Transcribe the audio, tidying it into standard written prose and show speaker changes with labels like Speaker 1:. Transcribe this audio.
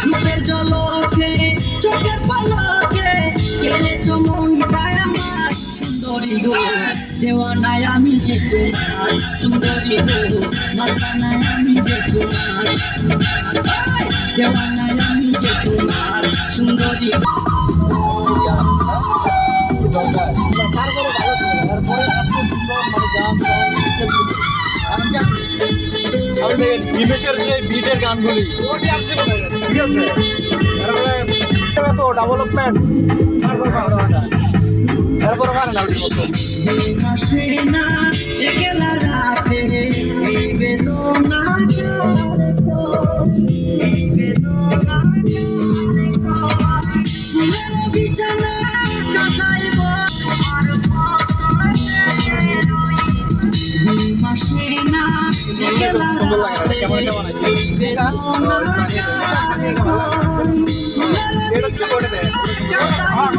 Speaker 1: রূপের জলকে চোখের পলকে কেড়েছো মনটায় আমার সুন্দরী গো দেওয়ানায় আমি যে তোমার সুন্দরী গো মাস্তানায় আমি যে তোমার দেওয়ানায় আমি যে তোমার সুন্দরী
Speaker 2: বিবেকের যে বিটের গানগুলি তো ডেভেলপমেন্ট এরপর মানে না
Speaker 1: হাসে না একলা রাতে বেদনা ফুলের বিছানা কাটাইব হাসে না একলা রাতে বেদনা ফুলের বিছানা কাটাইব